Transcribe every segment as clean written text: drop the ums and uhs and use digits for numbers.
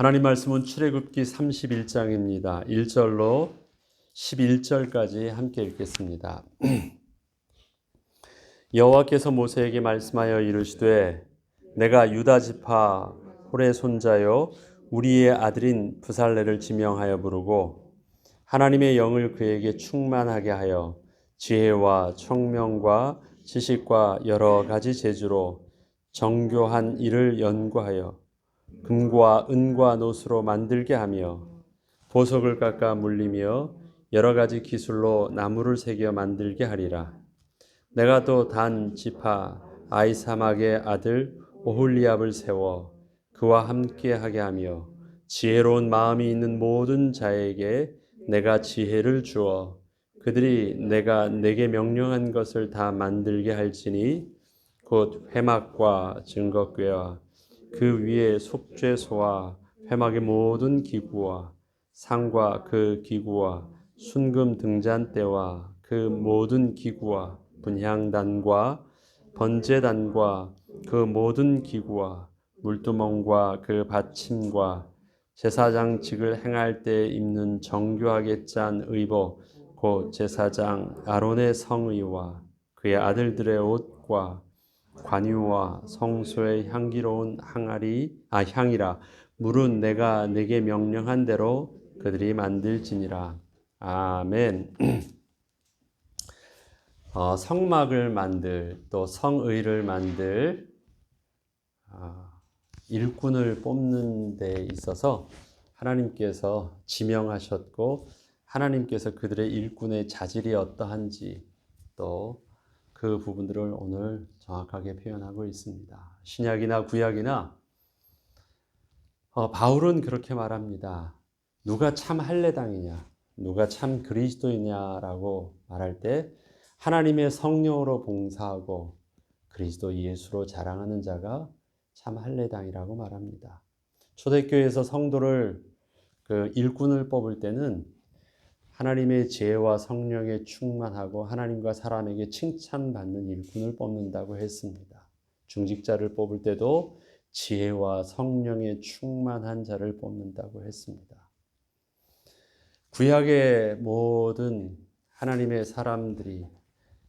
하나님 말씀은 출애굽기 31장입니다. 1절로 11절까지 함께 읽겠습니다. 여호와께서 모세에게 말씀하여 이르시되 내가 유다 지파 홀의 손자요 우리의 아들인 브살레를 지명하여 부르고 하나님의 영을 그에게 충만하게 하여 지혜와 청명과 지식과 여러 가지 재주로 정교한 일을 연구하여 금과 은과 노수로 만들게 하며 보석을 깎아 물리며 여러 가지 기술로 나무를 새겨 만들게 하리라. 내가 또 단 지파 아이사막의 아들 오홀리압을 세워 그와 함께 하게 하며 지혜로운 마음이 있는 모든 자에게 내가 지혜를 주어 그들이 내가 내게 명령한 것을 다 만들게 할지니 곧 회막과 증거궤와 그 위에 속죄소와 회막의 모든 기구와 상과 그 기구와 순금 등잔대와 그 모든 기구와 분향단과 번제단과 그 모든 기구와 물두멍과 그 받침과 제사장직을 행할 때 입는 정교하게 짠 의복 곧 제사장 아론의 성의와 그의 아들들의 옷과 관유와 성소의 향기로운 향이라 물은 내가 내게 명령한 대로 그들이 만들지니라. 아멘. 성막을 만들 또 성의를 만들 일꾼을 뽑는 데 있어서 하나님께서 지명하셨고 하나님께서 그들의 일꾼의 자질이 어떠한지 또 그 부분들을 오늘 정확하게 표현하고 있습니다. 신약이나 구약이나 바울은 그렇게 말합니다. 누가 참 할례당이냐, 누가 참 그리스도이냐라고 말할 때 하나님의 성령으로 봉사하고 그리스도 예수로 자랑하는 자가 참 할례당이라고 말합니다. 초대교회에서 성도를 일꾼을 뽑을 때는 하나님의 지혜와 성령에 충만하고 하나님과 사람에게 칭찬받는 일꾼을 뽑는다고 했습니다. 중직자를 뽑을 때도 지혜와 성령에 충만한 자를 뽑는다고 했습니다. 구약의 모든 하나님의 사람들이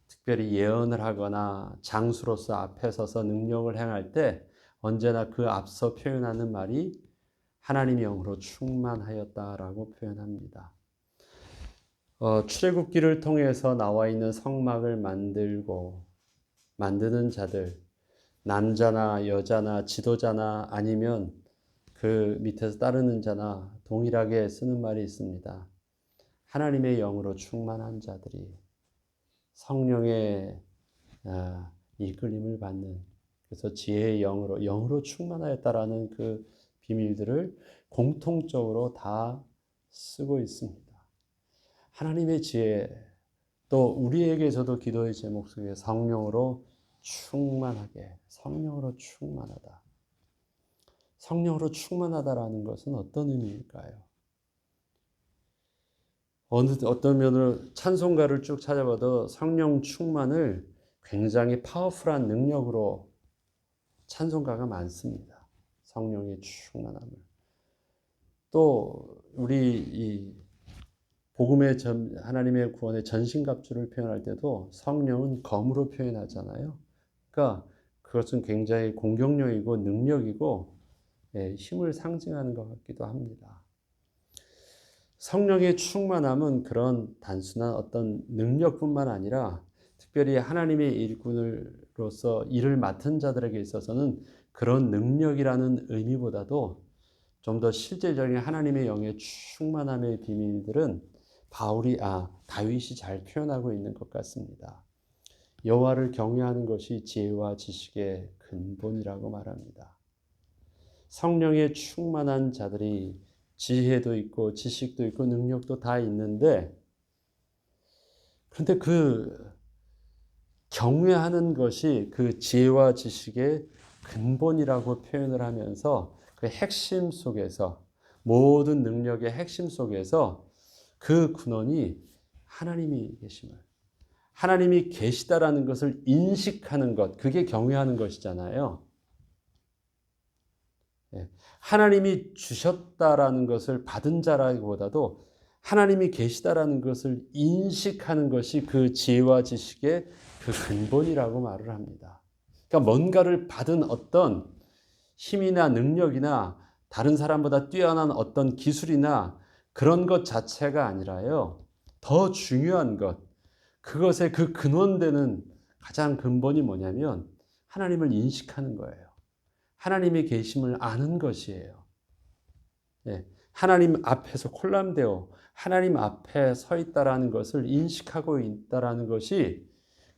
특별히 예언을 하거나 장수로서 앞에 서서 능력을 행할 때 언제나 그 앞서 표현하는 말이 하나님의 영으로 충만하였다라고 표현합니다. 출애굽기를 통해서 나와 있는 성막을 만드는 자들, 남자나 여자나 지도자나 아니면 그 밑에서 따르는 자나 동일하게 쓰는 말이 있습니다. 하나님의 영으로 충만한 자들이 성령의 이끌림을 받는, 그래서 지혜의 영으로 충만하였다라는 그 비밀들을 공통적으로 다 쓰고 있습니다. 하나님의 지혜, 또 우리에게서도 기도의 제목 속에 성령으로 충만하게, 성령으로 충만하다. 성령으로 충만하다라는 것은 어떤 의미일까요? 어떤 면으로 찬송가를 쭉 찾아봐도 성령 충만을 굉장히 파워풀한 능력으로 찬송가가 많습니다. 성령의 충만함을. 또 우리 이 복음의 하나님의 구원의 전신갑주를 표현할 때도 성령은 검으로 표현하잖아요. 그러니까 그것은 굉장히 공격력이고 능력이고 힘을 상징하는 것 같기도 합니다. 성령의 충만함은 그런 단순한 어떤 능력뿐만 아니라 특별히 하나님의 일꾼으로서 일을 맡은 자들에게 있어서는 그런 능력이라는 의미보다도 좀 더 실제적인 하나님의 영의 충만함의 비밀들은 다윗이 잘 표현하고 있는 것 같습니다. 여호와를 경외하는 것이 지혜와 지식의 근본이라고 말합니다. 성령에 충만한 자들이 지혜도 있고 지식도 있고 능력도 다 있는데, 그런데 그 경외하는 것이 그 지혜와 지식의 근본이라고 표현을 하면서 그 핵심 속에서, 모든 능력의 핵심 속에서 그 근원이 하나님이 계심을, 하나님이 계시다라는 것을 인식하는 것, 그게 경외하는 것이잖아요. 예. 하나님이 주셨다라는 것을 받은 자라기보다도 하나님이 계시다라는 것을 인식하는 것이 그 지혜와 지식의 그 근본이라고 말을 합니다. 그러니까 뭔가를 받은 어떤 힘이나 능력이나 다른 사람보다 뛰어난 어떤 기술이나 그런 것 자체가 아니라요. 더 중요한 것, 그것의 그 근원되는 가장 근본이 뭐냐면 하나님을 인식하는 거예요. 하나님의 계심을 아는 것이에요. 네. 하나님 앞에서 콜람되어 하나님 앞에 서 있다라는 것을 인식하고 있다라는 것이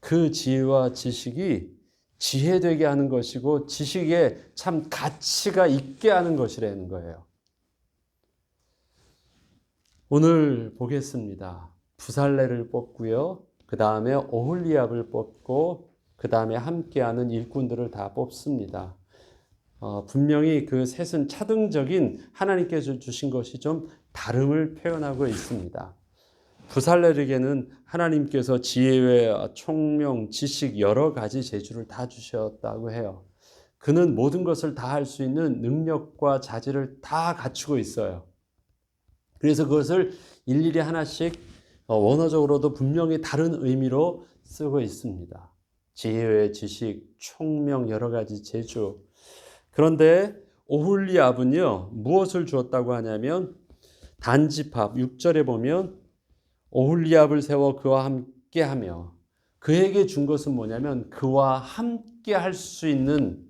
그 지혜와 지식이 지혜되게 하는 것이고 지식에 참 가치가 있게 하는 것이라는 거예요. 오늘 보겠습니다. 부살레를 뽑고요. 그 다음에 오홀리압을 뽑고 그 다음에 함께하는 일꾼들을 다 뽑습니다. 분명히 그 셋은 차등적인 하나님께서 주신 것이 좀 다름을 표현하고 있습니다. 부살레에게는 하나님께서 지혜와 총명, 지식 여러 가지 재주를 다 주셨다고 해요. 그는 모든 것을 다 할 수 있는 능력과 자질을 다 갖추고 있어요. 그래서 그것을 일일이 하나씩 원어적으로도 분명히 다른 의미로 쓰고 있습니다. 지혜의 지식, 총명, 여러 가지 재주. 그런데 오홀리압은요, 무엇을 주었다고 하냐면 단지파 6절에 보면 오홀리압을 세워 그와 함께하며 그에게 준 것은 뭐냐면 그와 함께 할 수 있는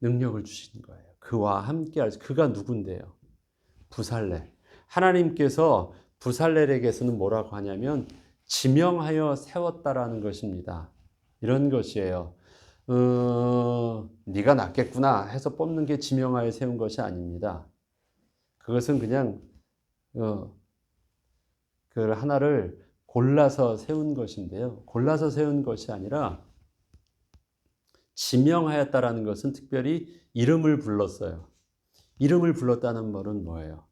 능력을 주신 거예요. 그와 함께 할 수, 그가 누군데요? 부살렐. 하나님께서 부살렐에게서는 뭐라고 하냐면 지명하여 세웠다라는 것입니다. 이런 것이에요. 네가 낫겠구나 해서 뽑는 게 지명하여 세운 것이 아닙니다. 그것은 그냥 그 하나를 골라서 세운 것인데요. 골라서 세운 것이 아니라 지명하였다라는 것은 특별히 이름을 불렀어요. 이름을 불렀다는 말은 뭐예요?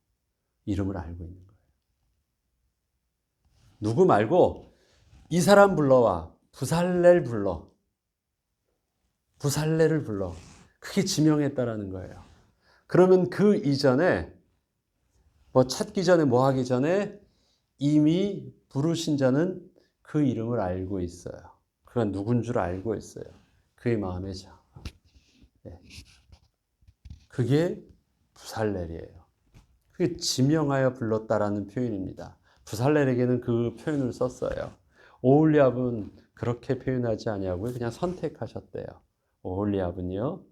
이름을 알고 있는 거예요. 누구 말고 이 사람 불러와. 부살렐 불러. 부살렐을 불러. 그게 지명했다라는 거예요. 그러면 그 이전에 찾기 전에 뭐 하기 전에 이미 부르신 자는 그 이름을 알고 있어요. 그가 누군 줄 알고 있어요. 그의 마음의 자. 네. 그게 부살렐이에요. 그게 지명하여 불렀다라는 표현입니다. 부살렐에게는 그 표현을 썼어요. 오홀리압은 그렇게 표현하지 아니하고요. 그냥 선택하셨대요. 오홀리압은요.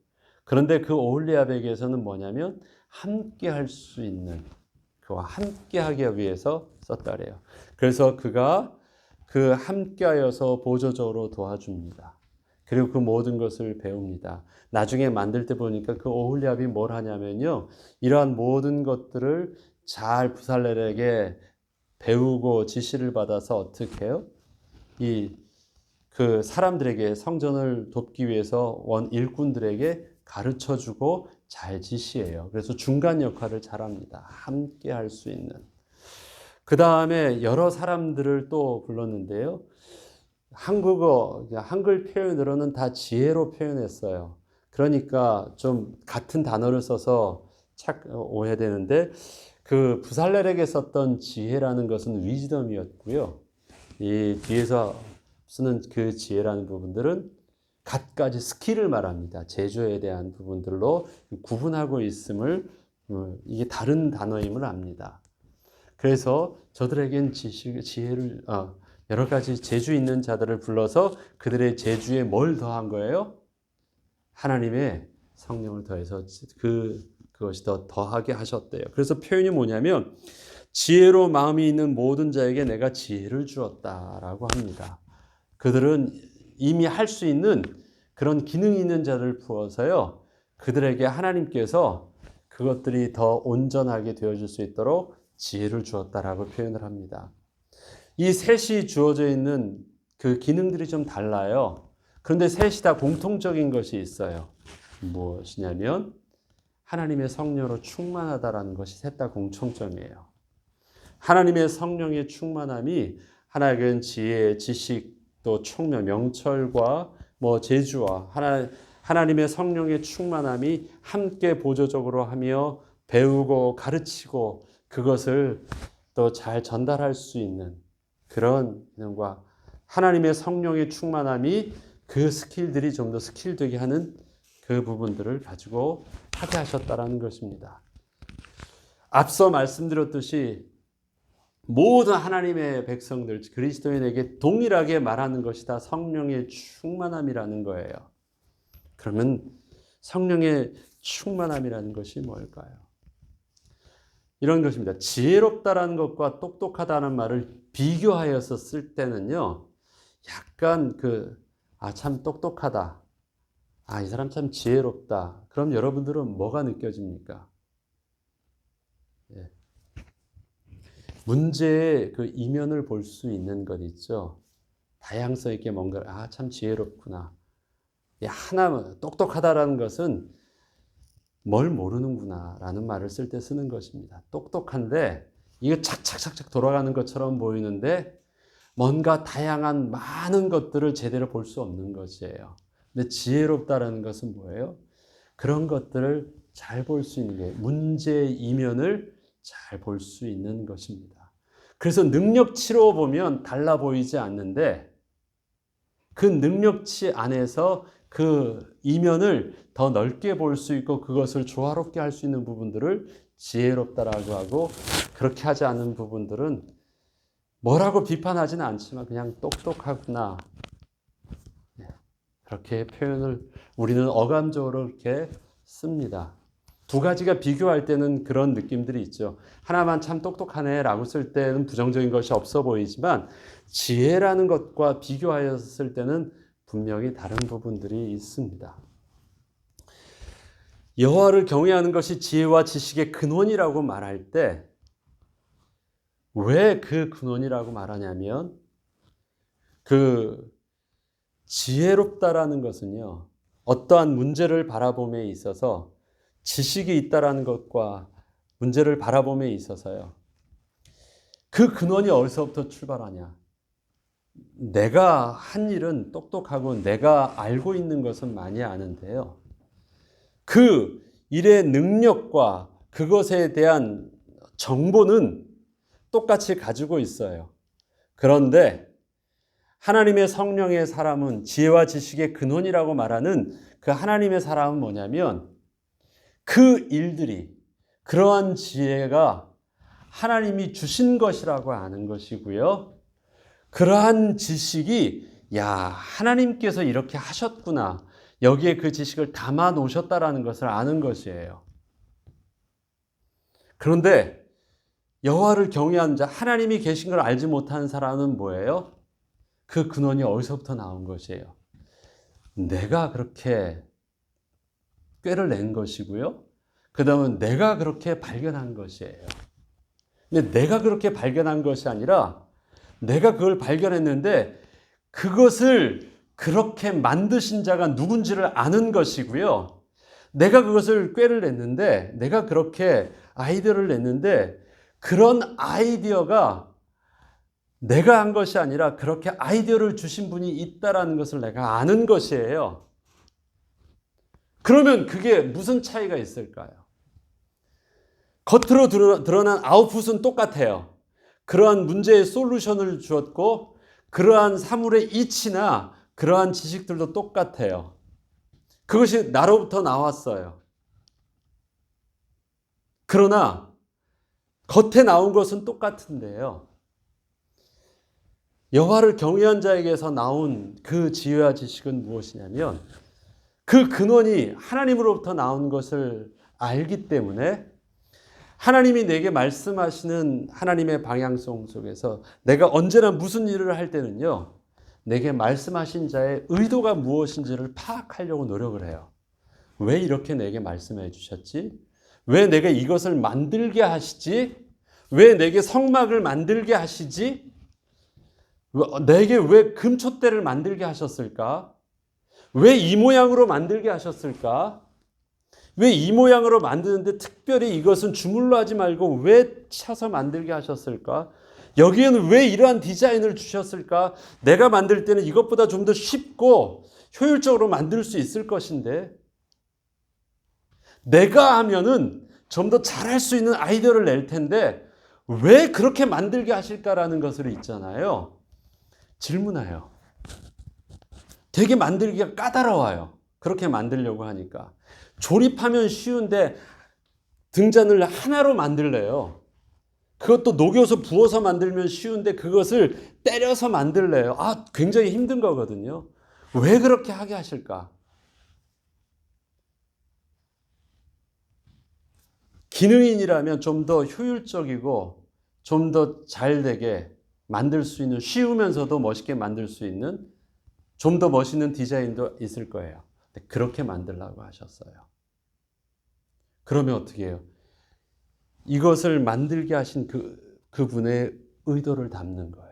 그런데 그 오홀리압에게서는 뭐냐면 함께 할 수 있는, 그와 함께 하기 위해서 썼다래요. 그래서 그가 그 함께하여서 보조적으로 도와줍니다. 그리고 그 모든 것을 배웁니다. 나중에 만들 때 보니까 그 오홀리압이 뭘 하냐면요. 이러한 모든 것들을 잘 부살렐에게 배우고 지시를 받아서 어떻게 해요? 그 사람들에게 성전을 돕기 위해서 일꾼들에게 가르쳐주고 잘 지시해요. 그래서 중간 역할을 잘합니다. 함께 할 수 있는. 그 다음에 여러 사람들을 또 불렀는데요. 한글 표현으로는 다 지혜로 표현했어요. 그러니까 좀 같은 단어를 써서 오해되는데 그 부살렐에게 썼던 지혜라는 것은 위즈덤이었고요. 이 뒤에서 쓰는 그 지혜라는 부분들은 갖가지 스킬을 말합니다. 재주에 대한 부분들로 구분하고 있음을 이게 다른 단어임을 압니다. 그래서 저들에겐 지혜를 여러 가지 재주 있는 자들을 불러서 그들의 재주에 뭘 더한 거예요? 하나님의 성령을 더해서 그것이 더 더하게 하셨대요. 그래서 표현이 뭐냐면 지혜로 마음이 있는 모든 자에게 내가 지혜를 주었다라고 합니다. 그들은 이미 할 수 있는 그런 기능이 있는 자를 부어서요. 그들에게 하나님께서 그것들이 더 온전하게 되어줄 수 있도록 지혜를 주었다라고 표현을 합니다. 이 셋이 주어져 있는 그 기능들이 좀 달라요. 그런데 셋이 다 공통적인 것이 있어요. 무엇이냐면 하나님의 성령으로 충만하다라는 것이 셋 다 공통점이에요. 하나님의 성령의 충만함이 하나님은 지혜, 지식, 또 총명, 명철과 재주와 하나님의 성령의 충만함이 함께 보조적으로 하며 배우고 가르치고 그것을 또 잘 전달할 수 있는 그런 기능과 하나님의 성령의 충만함이 그 스킬들이 좀 더 스킬되게 하는 그 부분들을 가지고 하게 하셨다라는 것입니다. 앞서 말씀드렸듯이 모든 하나님의 백성들, 그리스도인에게 동일하게 말하는 것이 다 성령의 충만함이라는 거예요. 그러면 성령의 충만함이라는 것이 뭘까요? 이런 것입니다. 지혜롭다라는 것과 똑똑하다는 말을 비교하여서 쓸 때는요, 약간 참 똑똑하다. 이 사람 참 지혜롭다. 그럼 여러분들은 뭐가 느껴집니까? 예. 문제의 그 이면을 볼 수 있는 것 있죠. 다양성 있게 뭔가, 참 지혜롭구나. 하나, 똑똑하다라는 것은 뭘 모르는구나 라는 말을 쓸 때 쓰는 것입니다. 똑똑한데 이거 착착착착 돌아가는 것처럼 보이는데 뭔가 다양한 많은 것들을 제대로 볼 수 없는 것이에요. 근데 지혜롭다라는 것은 뭐예요? 그런 것들을 잘 볼 수 있는 게 문제의 이면을 잘 볼 수 있는 것입니다. 그래서 능력치로 보면 달라 보이지 않는데 그 능력치 안에서 그 이면을 더 넓게 볼 수 있고 그것을 조화롭게 할 수 있는 부분들을 지혜롭다라고 하고, 그렇게 하지 않은 부분들은 뭐라고 비판하지는 않지만 그냥 똑똑하구나, 그렇게 표현을 우리는 어감적으로 이렇게 씁니다. 두 가지가 비교할 때는 그런 느낌들이 있죠. 하나만 참 똑똑하네 라고 쓸 때는 부정적인 것이 없어 보이지만 지혜라는 것과 비교하여 쓸 때는 분명히 다른 부분들이 있습니다. 여호와를 경외하는 것이 지혜와 지식의 근원이라고 말할 때 왜 그 근원이라고 말하냐면, 그 지혜롭다라는 것은요, 어떠한 문제를 바라봄에 있어서 지식이 있다라는 것과 문제를 바라봄에 있어서요, 그 근원이 어디서부터 출발하냐? 내가 한 일은 똑똑하고 내가 알고 있는 것은 많이 아는데요, 그 일의 능력과 그것에 대한 정보는 똑같이 가지고 있어요. 그런데 하나님의 성령의 사람은, 지혜와 지식의 근원이라고 말하는 그 하나님의 사람은 뭐냐면, 그 일들이, 그러한 지혜가 하나님이 주신 것이라고 아는 것이고요, 그러한 지식이 하나님께서 이렇게 하셨구나, 여기에 그 지식을 담아 놓으셨다라는 것을 아는 것이에요. 그런데 여호와를 경외하는 자, 하나님이 계신 걸 알지 못하는 사람은 뭐예요? 그 근원이 어디서부터 나온 것이에요? 내가 그렇게 꾀를 낸 것이고요, 그 다음은 내가 그렇게 발견한 것이에요. 근데 내가 그렇게 발견한 것이 아니라 내가 그걸 발견했는데 그것을 그렇게 만드신 자가 누군지를 아는 것이고요, 내가 그것을 꾀를 냈는데, 내가 그렇게 아이디어를 냈는데 그런 아이디어가 내가 한 것이 아니라 그렇게 아이디어를 주신 분이 있다라는 것을 내가 아는 것이에요. 그러면 그게 무슨 차이가 있을까요? 겉으로 드러난 아웃풋은 똑같아요. 그러한 문제의 솔루션을 주었고 그러한 사물의 이치나 그러한 지식들도 똑같아요. 그것이 나로부터 나왔어요. 그러나 겉에 나온 것은 똑같은데요, 여호와를 경외한 자에게서 나온 그 지혜와 지식은 무엇이냐면, 그 근원이 하나님으로부터 나온 것을 알기 때문에 하나님이 내게 말씀하시는 하나님의 방향성 속에서 내가 언제나 무슨 일을 할 때는요, 내게 말씀하신 자의 의도가 무엇인지를 파악하려고 노력을 해요. 왜 이렇게 내게 말씀해 주셨지? 왜 내가 이것을 만들게 하시지? 왜 내게 성막을 만들게 하시지? 내게 왜 금촛대를 만들게 하셨을까? 왜 이 모양으로 만들게 하셨을까? 왜 이 모양으로 만드는데 특별히 이것은 주물러 하지 말고 왜 쳐서 만들게 하셨을까? 여기에는 왜 이러한 디자인을 주셨을까? 내가 만들 때는 이것보다 좀 더 쉽고 효율적으로 만들 수 있을 것인데 내가 하면은 좀 더 잘할 수 있는 아이디어를 낼 텐데 왜 그렇게 만들게 하실까라는 것을 있잖아요. 질문해요. 되게 만들기가 까다로워요. 그렇게 만들려고 하니까. 조립하면 쉬운데 등잔을 하나로 만들래요. 그것도 녹여서 부어서 만들면 쉬운데 그것을 때려서 만들래요. 굉장히 힘든 거거든요. 왜 그렇게 하게 하실까? 기능인이라면 좀 더 효율적이고 좀 더 잘 되게 만들 수 있는, 쉬우면서도 멋있게 만들 수 있는 좀 더 멋있는 디자인도 있을 거예요. 근데 그렇게 만들라고 하셨어요. 그러면 어떻게 해요? 이것을 만들게 하신 그분의 의도를 담는 거예요.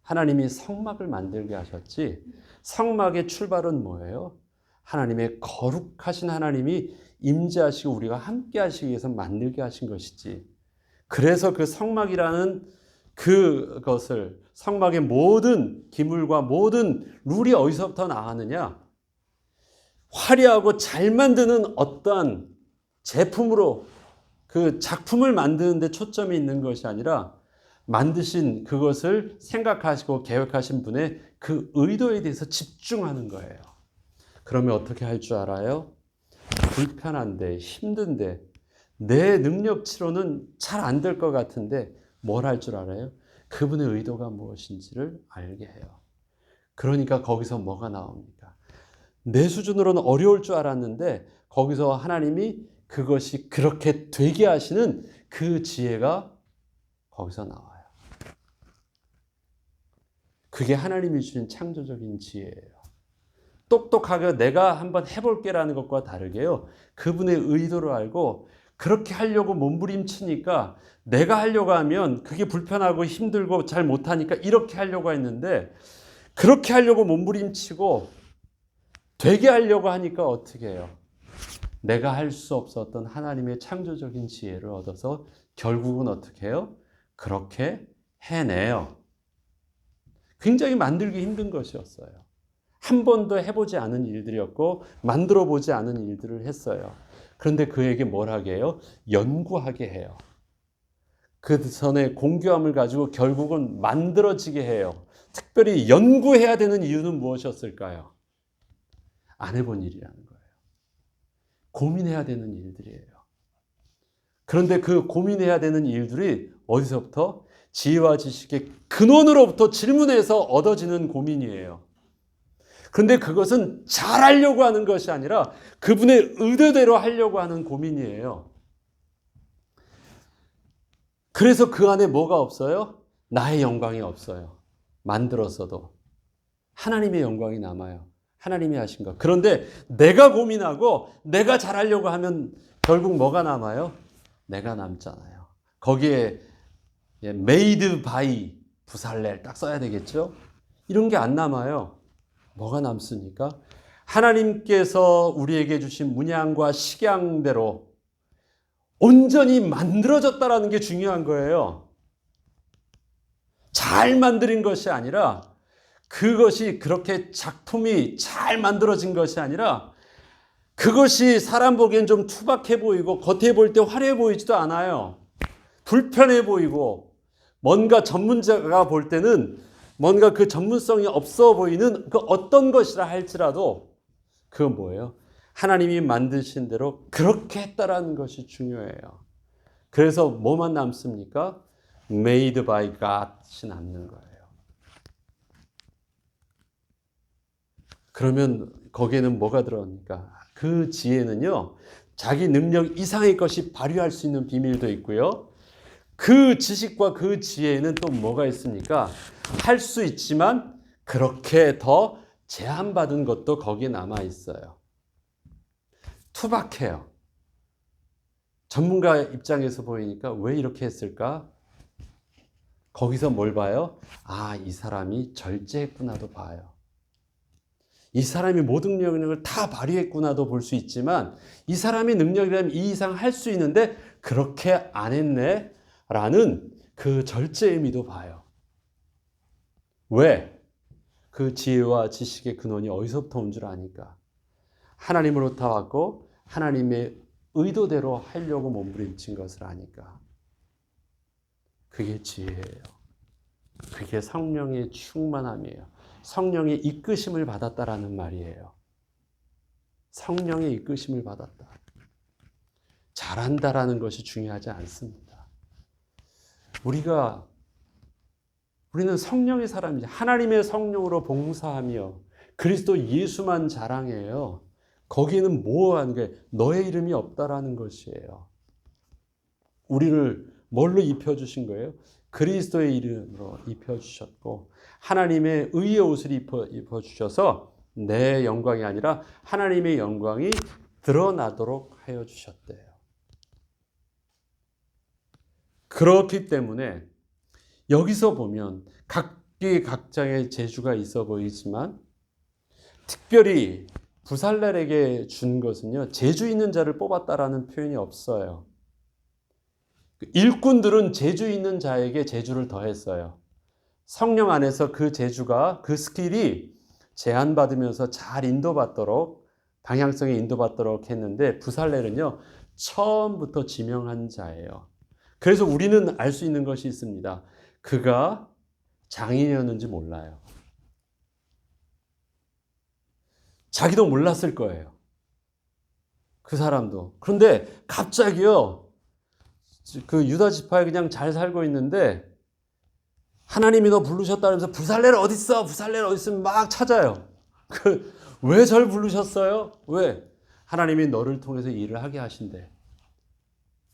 하나님이 성막을 만들게 하셨지, 성막의 출발은 뭐예요? 하나님의 거룩하신 하나님이 임재하시고 우리가 함께 하시기 위해서 만들게 하신 것이지. 그래서 그 성막이라는 그것을, 성막의 모든 기물과 모든 룰이 어디서부터 나왔느냐? 화려하고 잘 만드는 어떠한 제품으로 그 작품을 만드는 데 초점이 있는 것이 아니라 만드신 그것을 생각하시고 계획하신 분의 그 의도에 대해서 집중하는 거예요. 그러면 어떻게 할 줄 알아요? 불편한데, 힘든데, 내 능력치로는 잘 안 될 것 같은데 뭘 할 줄 알아요? 그분의 의도가 무엇인지를 알게 해요. 그러니까 거기서 뭐가 나옵니까? 내 수준으로는 어려울 줄 알았는데 거기서 하나님이 그것이 그렇게 되게 하시는 그 지혜가 거기서 나와요. 그게 하나님이 주신 창조적인 지혜예요. 똑똑하게 내가 한번 해볼게라는 것과 다르게요. 그분의 의도를 알고 그렇게 하려고 몸부림치니까 내가 하려고 하면 그게 불편하고 힘들고 잘 못하니까 이렇게 하려고 했는데 그렇게 하려고 몸부림치고 되게 하려고 하니까 어떻게 해요? 내가 할 수 없었던 하나님의 창조적인 지혜를 얻어서 결국은 어떻게 해요? 그렇게 해내요. 굉장히 만들기 힘든 것이었어요. 한 번도 해보지 않은 일들이었고 만들어 보지 않은 일들을 했어요. 그런데 그에게 뭘 하게 해요? 연구하게 해요. 그 전에 공교함을 가지고 결국은 만들어지게 해요. 특별히 연구해야 되는 이유는 무엇이었을까요? 안 해본 일이라는 거예요. 고민해야 되는 일들이에요. 그런데 그 고민해야 되는 일들이 어디서부터? 지혜와 지식의 근원으로부터 질문해서 얻어지는 고민이에요. 그런데 그것은 잘하려고 하는 것이 아니라 그분의 의도대로 하려고 하는 고민이에요. 그래서 그 안에 뭐가 없어요? 나의 영광이 없어요. 만들었어도. 하나님의 영광이 남아요. 하나님이 하신 것. 그런데 내가 고민하고 내가 잘하려고 하면 결국 뭐가 남아요? 내가 남잖아요. 거기에 made by 부살렐 딱 써야 되겠죠? 이런 게 안 남아요. 뭐가 남습니까? 하나님께서 우리에게 주신 문양과 식양대로 온전히 만들어졌다라는 게 중요한 거예요. 잘 만들인 것이 아니라 그것이 그렇게 작품이 잘 만들어진 것이 아니라 그것이 사람 보기엔 좀 투박해 보이고 겉에 볼 때 화려해 보이지도 않아요. 불편해 보이고 뭔가 전문자가 볼 때는 뭔가 그 전문성이 없어 보이는 그 어떤 것이라 할지라도 그건 뭐예요? 하나님이 만드신 대로 그렇게 했다라는 것이 중요해요. 그래서 뭐만 남습니까? Made by God이 남는 거예요. 그러면 거기에는 뭐가 들어갑니까? 그 지혜는요, 자기 능력 이상의 것이 발휘할 수 있는 비밀도 있고요. 그 지식과 그 지혜에는 또 뭐가 있습니까? 할 수 있지만 그렇게 더 제한받은 것도 거기에 남아 있어요. 투박해요. 전문가 입장에서 보이니까 왜 이렇게 했을까? 거기서 뭘 봐요? 이 사람이 절제했구나도 봐요. 이 사람이 모든 능력을 다 발휘했구나도 볼 수 있지만 이 사람의 능력이라면 이 이상 할 수 있는데 그렇게 안 했네 라는 그 절제의 의미도 봐요. 왜? 그 지혜와 지식의 근원이 어디서부터 온 줄 아니까? 하나님으로부터 왔고 하나님의 의도대로 하려고 몸부림친 것을 아니까. 그게 지혜예요. 그게 성령의 충만함이에요. 성령의 이끄심을 받았다라는 말이에요. 성령의 이끄심을 받았다. 잘한다라는 것이 중요하지 않습니다. 우리는 성령의 사람이죠. 하나님의 성령으로 봉사하며 그리스도 예수만 자랑해요. 거기에는 뭐하는 게 너의 이름이 없다라는 것이에요. 우리를 뭘로 입혀주신 거예요? 그리스도의 이름으로 입혀주셨고 하나님의 의의 옷을 입혀주셔서 내 영광이 아니라 하나님의 영광이 드러나도록 하여 주셨대요. 그렇기 때문에 여기서 보면 각기 각장의 재주가 있어 보이지만 특별히 부살렐에게 준 것은요, 재주 있는 자를 뽑았다라는 표현이 없어요. 일꾼들은 재주 있는 자에게 재주를 더했어요. 성령 안에서 그 재주가, 그 스킬이 제한받으면서 잘 인도받도록, 방향성에 인도받도록 했는데 부살렐은요, 처음부터 지명한 자예요. 그래서 우리는 알 수 있는 것이 있습니다. 그가 장인이었는지 몰라요. 자기도 몰랐을 거예요. 그 사람도. 그런데 갑자기요, 그 유다 지파에 그냥 잘 살고 있는데 하나님이 너 부르셨다면서 부살렐 어딨어? 부살렐 어딨어? 막 찾아요. 왜 절 부르셨어요? 왜? 하나님이 너를 통해서 일을 하게 하신대.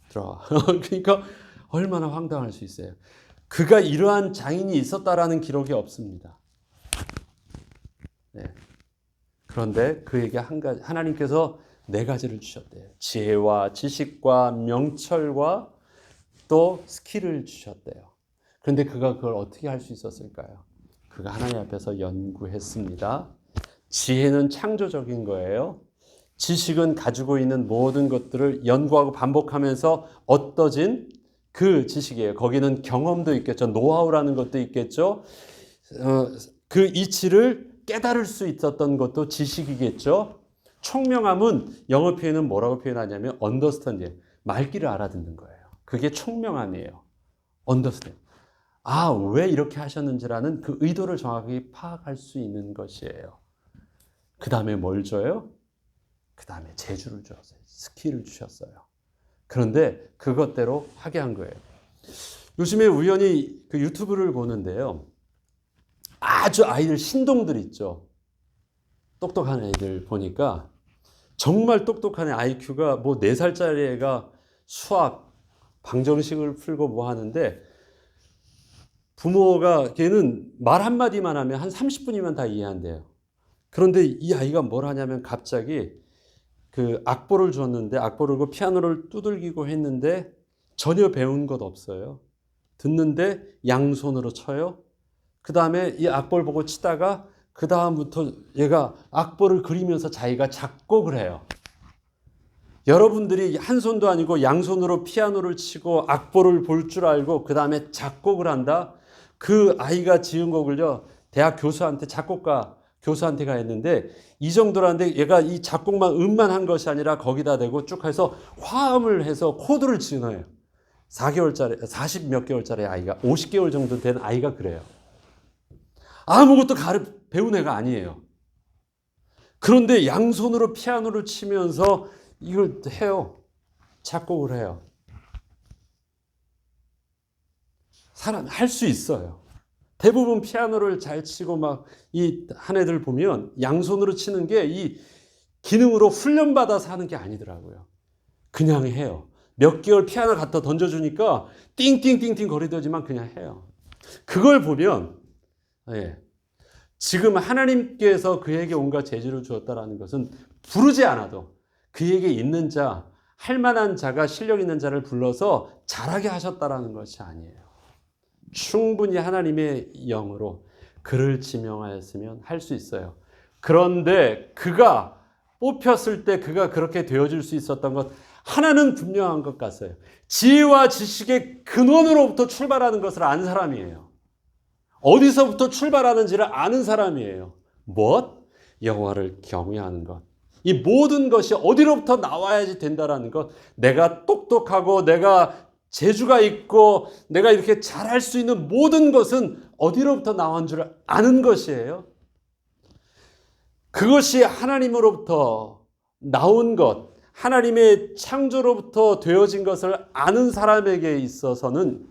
들어와. 그러니까 얼마나 황당할 수 있어요. 그가 이러한 장인이 있었다라는 기록이 없습니다. 네. 그런데 그에게 하나님께서 4가지를 주셨대요. 지혜와 지식과 명철과 또 스킬을 주셨대요. 그런데 그가 그걸 어떻게 할 수 있었을까요? 그가 하나님 앞에서 연구했습니다. 지혜는 창조적인 거예요. 지식은 가지고 있는 모든 것들을 연구하고 반복하면서 얻어진 그 지식이에요. 거기는 경험도 있겠죠. 노하우라는 것도 있겠죠. 그 이치를 깨달을 수 있었던 것도 지식이겠죠. 총명함은 영어 표현은 뭐라고 표현하냐면 understand, 말귀를 알아듣는 거예요. 그게 총명함이에요. understand. 아, 왜 이렇게 하셨는지라는 그 의도를 정확히 파악할 수 있는 것이에요. 그 다음에 뭘 줘요? 그 다음에 재주를 주었어요. 스킬을 주셨어요. 그런데 그것대로 하게 한 거예요. 요즘에 우연히 그 유튜브를 보는데요. 아주 아이들 신동들 있죠. 똑똑한 애들 보니까 정말 똑똑한 애, IQ가 뭐 4살짜리 애가 수학, 방정식을 풀고 뭐 하는데 부모가 걔는 말 한마디만 하면 한 30분이면 다 이해한대요. 그런데 이 아이가 뭘 하냐면 갑자기 그 악보를 줬는데 악보를 그 피아노를 두들기고 했는데 전혀 배운 것 없어요. 듣는데 양손으로 쳐요. 그 다음에 이 악보를 보고 치다가 그 다음부터 얘가 악보를 그리면서 자기가 작곡을 해요. 여러분들이 한 손도 아니고 양손으로 피아노를 치고 악보를 볼 줄 알고 그 다음에 작곡을 한다. 그 아이가 지은 곡을요, 대학 교수한테, 작곡가 교수한테 가 했는데 이 정도라는데 얘가 이 작곡만 음만 한 것이 아니라 거기다 대고 쭉 해서 화음을 해서 코드를 지어요. 4개월짜리 40 몇 개월짜리 아이가, 50개월 정도 된 아이가 그래요. 아무것도 배운 애가 아니에요. 그런데 양손으로 피아노를 치면서 이걸 해요. 작곡을 해요. 사람 할 수 있어요. 대부분 피아노를 잘 치고 막 이 한 애들 보면 양손으로 치는 게 이 기능으로 훈련받아서 하는 게 아니더라고요. 그냥 해요. 몇 개월 피아노 갖다 던져주니까 띵띵띵띵 거리더지만 그냥 해요. 그걸 보면 지금 하나님께서 그에게 온갖 재주를 주었다라는 것은 부르지 않아도 그에게 있는 자, 할 만한 자가 실력 있는 자를 불러서 잘하게 하셨다라는 것이 아니에요. 충분히 하나님의 영으로 그를 지명하였으면 할 수 있어요. 그런데 그가 뽑혔을 때 그가 그렇게 되어줄 수 있었던 것 하나는 분명한 것 같아요. 지혜와 지식의 근원으로부터 출발하는 것을 안 사람이에요. 어디서부터 출발하는지를 아는 사람이에요. 무엇? 여호와를 경외하는 것. 이 모든 것이 어디로부터 나와야지 된다라는 것. 내가 똑똑하고 내가 재주가 있고 내가 이렇게 잘할 수 있는 모든 것은 어디로부터 나온 줄 아는 것이에요. 그것이 하나님으로부터 나온 것, 하나님의 창조로부터 되어진 것을 아는 사람에게 있어서는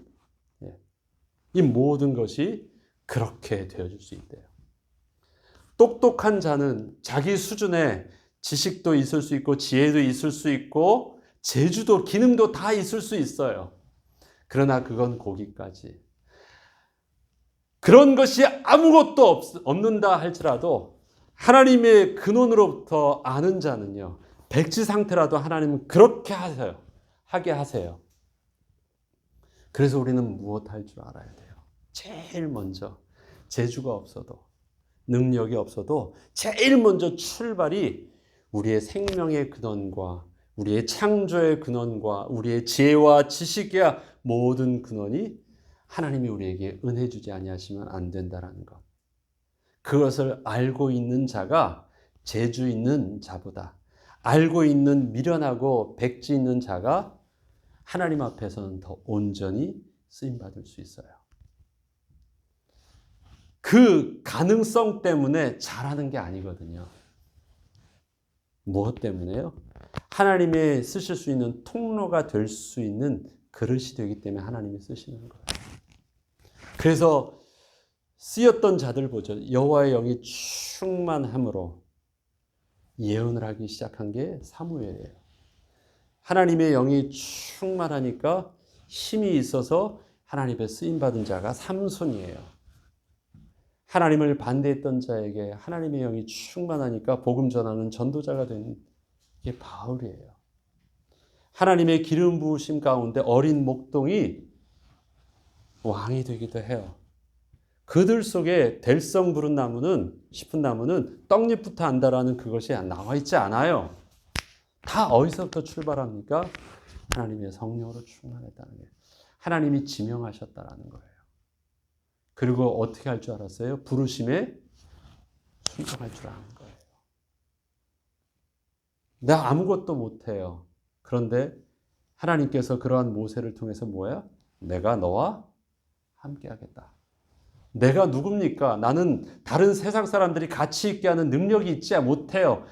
이 모든 것이 그렇게 되어질 수 있대요. 똑똑한 자는 자기 수준에 지식도 있을 수 있고 지혜도 있을 수 있고 재주도 기능도 다 있을 수 있어요. 그러나 그건 거기까지. 그런 것이 아무것도 없는다 할지라도 하나님의 근원으로부터 아는 자는요. 백지 상태라도 하나님은 그렇게 하세요. 하게 하세요. 그래서 우리는 무엇 할 줄 알아야 돼요. 제일 먼저 재주가 없어도 능력이 없어도 제일 먼저 출발이 우리의 생명의 근원과 우리의 창조의 근원과 우리의 지혜와 지식의 모든 근원이 하나님이 우리에게 은혜 주지 아니하시면 안 된다라는 것. 그것을 알고 있는 자가 재주 있는 자보다 알고 있는 미련하고 백지 있는 자가 하나님 앞에서는 더 온전히 쓰임받을 수 있어요. 그 가능성 때문에 잘하는 게 아니거든요. 무엇 때문에요? 하나님의 쓰실 수 있는 통로가 될 수 있는 그릇이 되기 때문에 하나님이 쓰시는 거예요. 그래서 쓰였던 자들 보죠. 여호와의 영이 충만함으로 예언을 하기 시작한 게 사무엘이에요. 하나님의 영이 충만하니까 힘이 있어서 하나님의 쓰임받은 자가 삼손이에요. 하나님을 반대했던 자에게 하나님의 영이 충만하니까 복음 전하는 전도자가 된 게 바울이에요. 하나님의 기름 부으심 가운데 어린 목동이 왕이 되기도 해요. 그들 속에 될성 부른 나무는 싶은 나무는 떡잎부터 안다라는 그것이 나와 있지 않아요. 다 어디서부터 출발합니까? 하나님의 성령으로 충만했다는 게 하나님이 지명하셨다라는 거예요. 그리고 어떻게 할 줄 알았어요? 부르심에 순종할 줄 아는 거예요. 내가 아무것도 못해요. 그런데 하나님께서 그러한 모세를 통해서 뭐야? 내가 너와 함께하겠다. 내가 누굽니까? 나는 다른 세상 사람들이 가치 있게 하는 능력이 있지 못해요.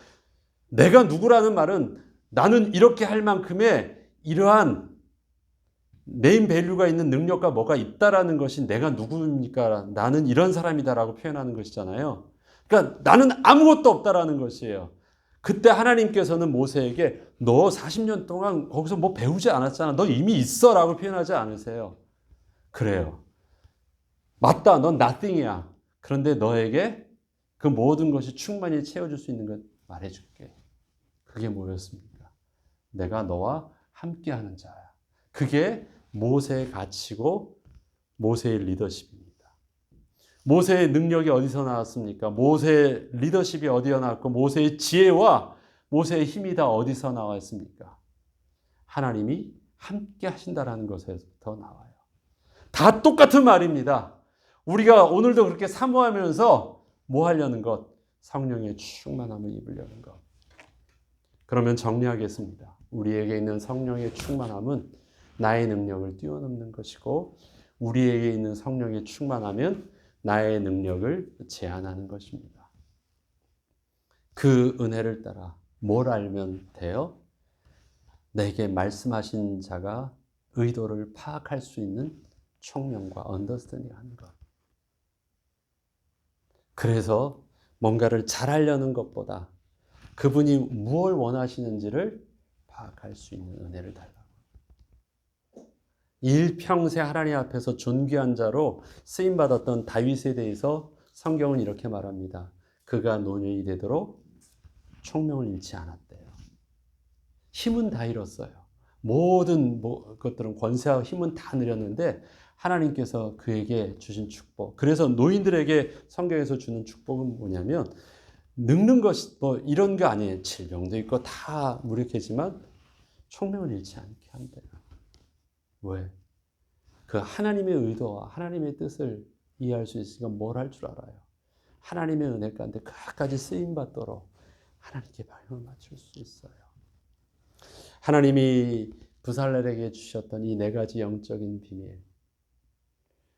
내가 누구라는 말은 나는 이렇게 할 만큼의 이러한 네임 밸류가 있는 능력과 뭐가 있다라는 것이 내가 누구입니까? 나는 이런 사람이다라고 표현하는 것이잖아요. 그러니까 나는 아무것도 없다라는 것이에요. 그때 하나님께서는 모세에게 너 40년 동안 거기서 뭐 배우지 않았잖아. 너 이미 있어라고 표현하지 않으세요. 그래요. 맞다. 넌 nothing이야. 그런데 너에게 그 모든 것이 충만히 채워줄 수 있는 것 말해줄게. 그게 뭐였습니까? 내가 너와 함께하는 자야. 그게 모세의 가치고 모세의 리더십입니다. 모세의 능력이 어디서 나왔습니까? 모세의 리더십이 어디서 나왔고 모세의 지혜와 모세의 힘이 다 어디서 나왔습니까? 하나님이 함께 하신다라는 것에서부터 나와요. 다 똑같은 말입니다. 우리가 오늘도 그렇게 사모하면서 뭐 하려는 것? 성령의 충만함을 입으려는 것. 그러면 정리하겠습니다. 우리에게 있는 성령의 충만함은 나의 능력을 뛰어넘는 것이고 우리에게 있는 성령의 충만함은 나의 능력을 제한하는 것입니다. 그 은혜를 따라 뭘 알면 돼요? 내게 말씀하신 자가 의도를 파악할 수 있는 총명과 언더스탠딩 하는 것. 그래서 뭔가를 잘하려는 것보다 그분이 무엇을 원하시는지를 파악할 수 있는 은혜를 달라고. 일평생 하나님 앞에서 존귀한 자로 쓰임받았던 다윗에 대해서 성경은 이렇게 말합니다. 그가 노년이 되도록 총명을 잃지 않았대요. 힘은 다 잃었어요. 모든 것들은 권세와 힘은 다 누렸는데 하나님께서 그에게 주신 축복. 그래서 노인들에게 성경에서 주는 축복은 뭐냐면 늙는 것이 뭐 이런 게 아니에요. 질병도 있고 다 무력하지만 총명을 잃지 않게 한대요. 왜? 그 하나님의 의도와 하나님의 뜻을 이해할 수 있으니까 뭘 할 줄 알아요? 하나님의 은혜 가운데 끝까지 쓰임받도록 하나님께 방향을 맞출 수 있어요. 하나님이 부살렐에게 주셨던 이 네 가지 영적인 비밀,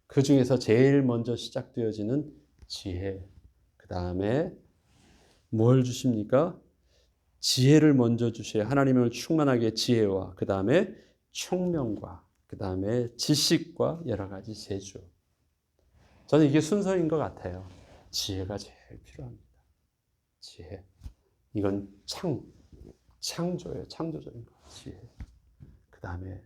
그 중에서 제일 먼저 시작되어지는 지혜, 그 다음에 뭘 주십니까? 지혜를 먼저 주셔야 하나님을 충만하게 지혜와 그 다음에 총명과 그 다음에 지식과 여러 가지 재주. 저는 이게 순서인 것 같아요. 지혜가 제일 필요합니다. 지혜. 이건 창조예요. 창조적인 거. 지혜. 그 다음에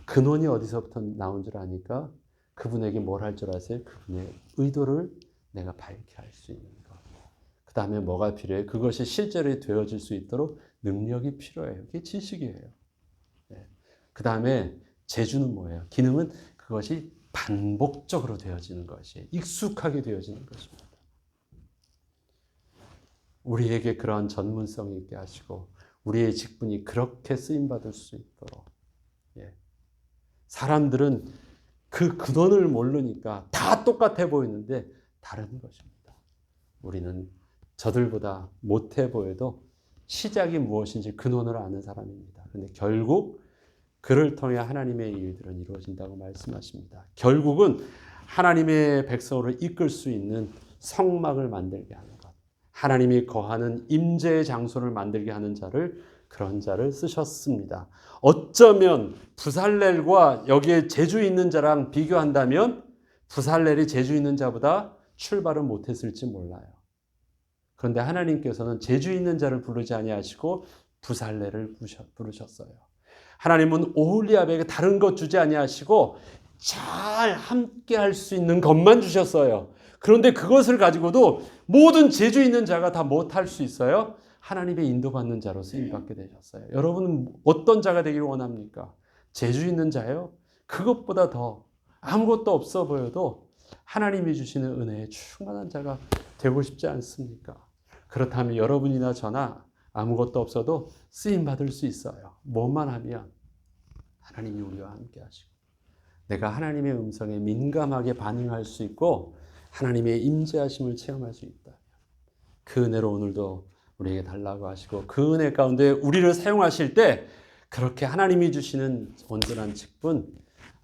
근원이 어디서부터 나온 줄 아니까 그분에게 뭘 할 줄 아세요? 그분의 의도를 내가 밝게 할 수 있는 것. 그 다음에 뭐가 필요해요? 그것이 실제로 되어질 수 있도록 능력이 필요해요. 그게 지식이에요. 네. 그 다음에 재주는 뭐예요? 기능은 그것이 반복적으로 되어지는 것이 익숙하게 되어지는 것입니다. 우리에게 그러한 전문성이 있게 하시고 우리의 직분이 그렇게 쓰임받을 수 있도록. 예. 사람들은 그 근원을 모르니까 다 똑같아 보이는데 다른 것입니다. 우리는 저들보다 못해 보여도 시작이 무엇인지 근원을 아는 사람입니다. 그런데 결국 그를 통해 하나님의 일들은 이루어진다고 말씀하십니다. 결국은 하나님의 백성을 이끌 수 있는 성막을 만들게 하는 것, 하나님이 거하는 임재의 장소를 만들게 하는 자를, 그런 자를 쓰셨습니다. 어쩌면 부살렐과 여기에 재주 있는 자랑 비교한다면 부살렐이 재주 있는 자보다 출발은 못했을지 몰라요. 그런데 하나님께서는 재주 있는 자를 부르지 아니하시고 부살렐을 부르셨어요. 하나님은 오홀리압에게 다른 것 주지 아니하시고 잘 함께 할 수 있는 것만 주셨어요. 그런데 그것을 가지고도 모든 재주 있는 자가 다 못할 수 있어요? 하나님의 인도받는 자로 쓰임받게 되셨어요. 여러분은 어떤 자가 되기를 원합니까? 재주 있는 자요? 그것보다 더 아무것도 없어 보여도 하나님이 주시는 은혜에 충만한 자가 되고 싶지 않습니까? 그렇다면 여러분이나 저나 아무것도 없어도 쓰임받을 수 있어요. 뭐만 하면 하나님이 우리와 함께 하시고 내가 하나님의 음성에 민감하게 반응할 수 있고 하나님의 임재하심을 체험할 수 있다. 그 은혜로 오늘도 우리에게 달라고 하시고 그 은혜 가운데 우리를 사용하실 때 그렇게 하나님이 주시는 온전한 직분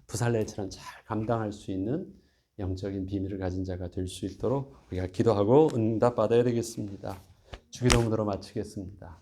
부살렐처럼 잘 감당할 수 있는 영적인 비밀을 가진 자가 될 수 있도록 우리가 기도하고 응답받아야 되겠습니다. 주기도문으로 마치겠습니다.